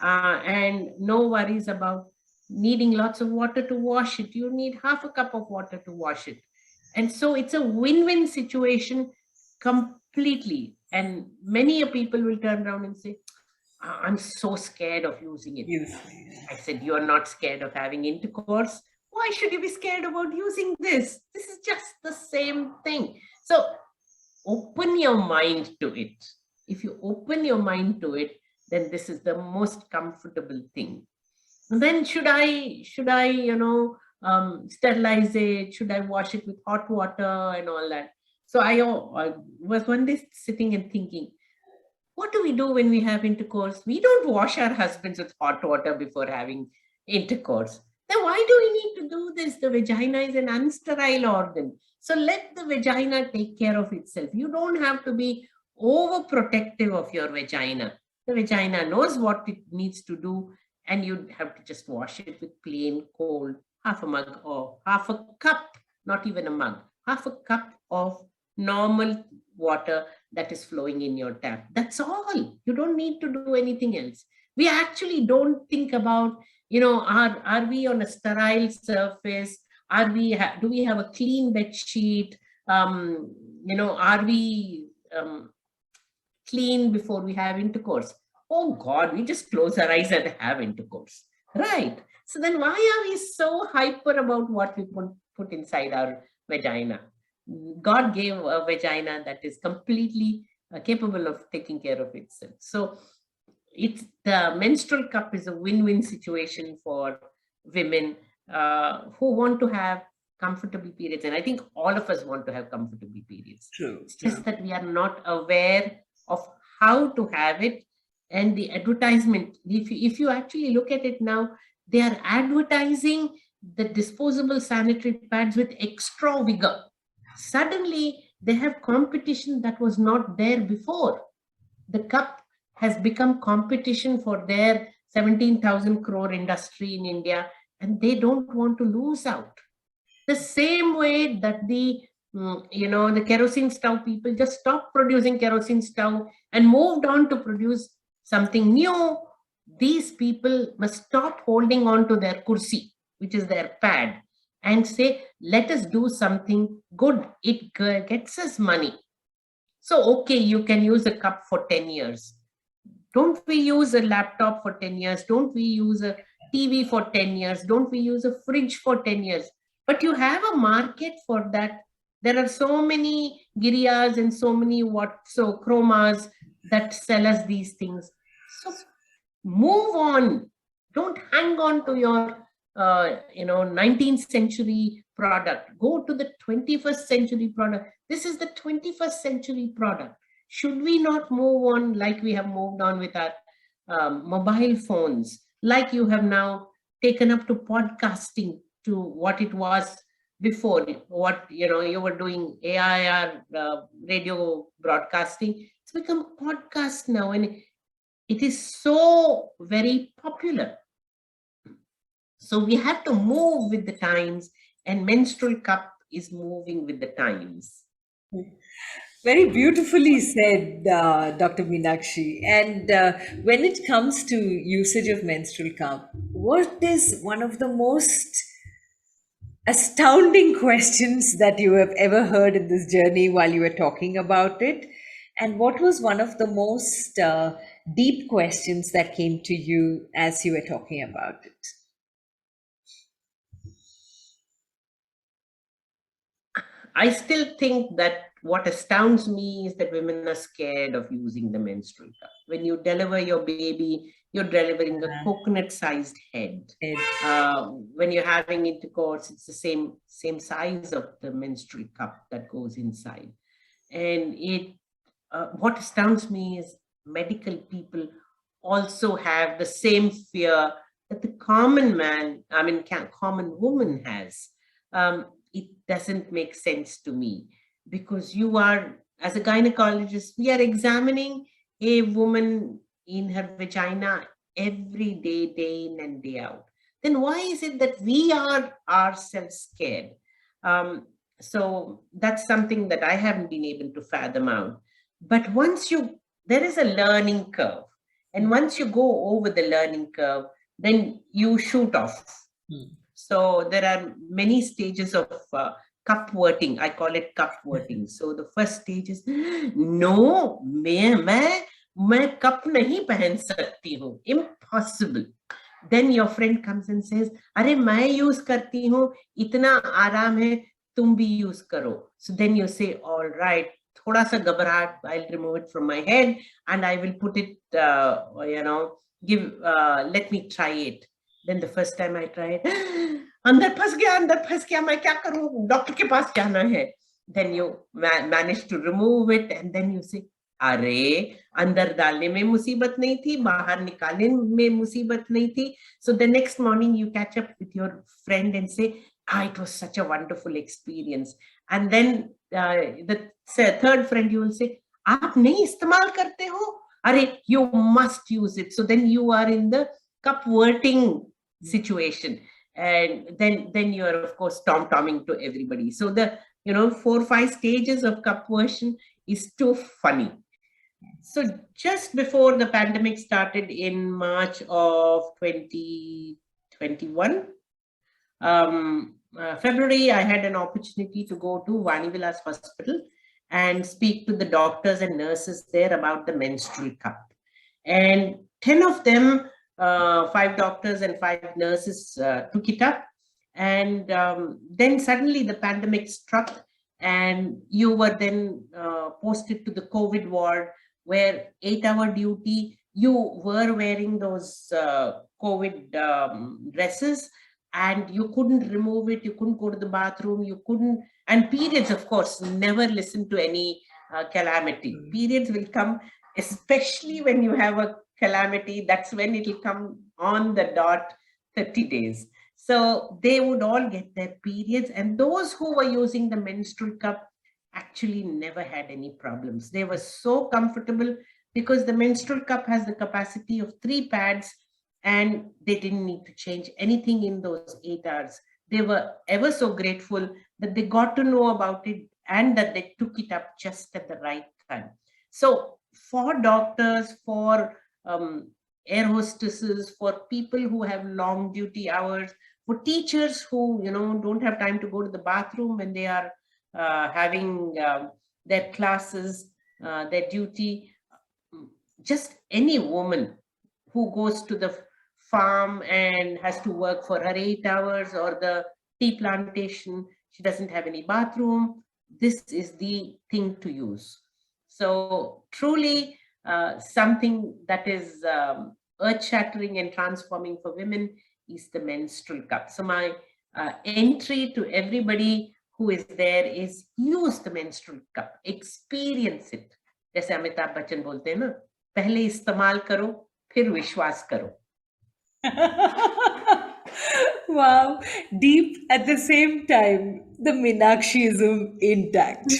and no worries about needing lots of water to wash it. You need half a cup of water to wash it. And so it's a win-win situation completely. And many a people will turn around and say, I'm so scared of using it. Yes. I said, you're not scared of having intercourse. Why should you be scared about using this? This is just the same thing. So open your mind to it. If you open your mind to it, then this is the most comfortable thing. And then should I, sterilize it? Should I wash it with hot water and all that? So I was one day sitting and thinking, what do we do when we have intercourse? We don't wash our husbands with hot water before having intercourse. Then why do we need to do this? The vagina is an unsterile organ. So let the vagina take care of itself. You don't have to be overprotective of your vagina. The vagina knows what it needs to do, and you have to just wash it with plain cold, half a mug or half a cup, not even a mug, half a cup of normal water that is flowing in your tap. That's all. You don't need to do anything else. We actually don't think about, are we on a sterile surface? Do we have a clean bed sheet? Are we clean before we have intercourse? Oh God, we just close our eyes and have intercourse, right? So then why are we so hyper about what we put inside our vagina? God gave a vagina that is completely capable of taking care of itself. So it's the menstrual cup is a win-win situation for women who want to have comfortable periods. And I think all of us want to have comfortable periods. True, It's true. just that we are not aware of how to have it. And the advertisement, if you actually look at it now, they are advertising the disposable sanitary pads with extra vigor. Suddenly, they have competition that was not there before. The cup has become competition for their 17,000 crore industry in India, and they don't want to lose out. The same way that the kerosene stove people just stopped producing kerosene stove and moved on to produce something new. These people must stop holding on to their kursi, which is their pad, and say, let us do something good. It gets us money. So, okay, you can use a cup for 10 years. Don't we use a laptop for 10 years? Don't we use a TV for 10 years? Don't we use a fridge for 10 years? But you have a market for that. There are so many Girias and so many chromas that sell us these things. So move on. Don't hang on to your 19th century product. Go to the 21st century product. This is the 21st century product. Should we not move on like we have moved on with our mobile phones, like you have now taken up to podcasting to what it was before? What you were doing AIR radio broadcasting, it's become a podcast now, and it is so very popular. So we have to move with the times, and menstrual cup is moving with the times. Very beautifully said, Dr. Meenakshi. And when it comes to usage of menstrual cup, what is one of the most astounding questions that you have ever heard in this journey while you were talking about it? And what was one of the most deep questions that came to you as you were talking about it? I still think that what astounds me is that women are scared of using the menstrual cup. When you deliver your baby, you're delivering a coconut-sized head. Ed. When you're having intercourse, it's the same size of the menstrual cup that goes inside. And what astounds me is medical people also have the same fear that the common man, common woman has. It doesn't make sense to me, because as a gynecologist, we are examining a woman in her vagina every day in and day out. Then why is it that we are ourselves scared? So that's something that I haven't been able to fathom out. But there is a learning curve. And once you go over the learning curve, then you shoot off. So there are many stages of cupworting. I call it cupworting. So the first stage is, no, मैं cup नहीं पहन सकती हूँ. Impossible. Then your friend comes and says, अरे मैं use करती हूँ, इतना आराम है, तुम भी use करो. So then you say, all right, थोड़ा सा घबराहट, I'll remove it from my head and I will put it, let me try it. Then the first time I tried, अंदर फंस गया, मैं क्या करूं, डॉक्टर के पास जाना है. Then you manage to remove it and then you say, अरे अंदर डालने में मुसीबत नहीं थी, बाहर निकालने में मुसीबत नहीं थी. So the next morning you catch up with your friend and say, it was such a wonderful experience. And then the third friend you will say, आप नहीं इस्तेमाल करते हो, अरे you must use it. So then you are in the cupworting situation, and then you are of course tom-tomming to everybody. So the 4 or 5 stages of cupversion is too funny. So just before the pandemic started in March of 2021, February, I had an opportunity to go to Vani Vilas Hospital and speak to the doctors and nurses there about the menstrual cup. And 10 of them, 5 doctors and 5 nurses took it up. And then suddenly the pandemic struck and you were then posted to the COVID ward, where 8-hour duty, you were wearing those COVID dresses and you couldn't remove it, you couldn't go to the bathroom, you couldn't, and periods, of course, never listen to any calamity. Periods will come, especially when you have a calamity, that's when it will come on the dot 30 days. So they would all get their periods, and those who were using the menstrual cup actually never had any problems. They were so comfortable because the menstrual cup has the capacity of 3 pads and they didn't need to change anything in those 8 hours. They were ever so grateful that they got to know about it and that they took it up just at the right time. So for doctors, for air hostesses, for people who have long duty hours, for teachers who don't have time to go to the bathroom when they are having their classes, their duty, just any woman who goes to the farm and has to work for her 8 hours, or the tea plantation, she doesn't have any bathroom, this is the thing to use. So truly something that is earth-shattering and transforming for women is the menstrual cup. So my entry to everybody who is there is use the menstrual cup, experience it. जैसे अमिताभ बच्चन बोलते हैं ना, पहले इस्तेमाल करो, फिर विश्वास करो. Wow, deep at the same time, the Meenakshiism intact.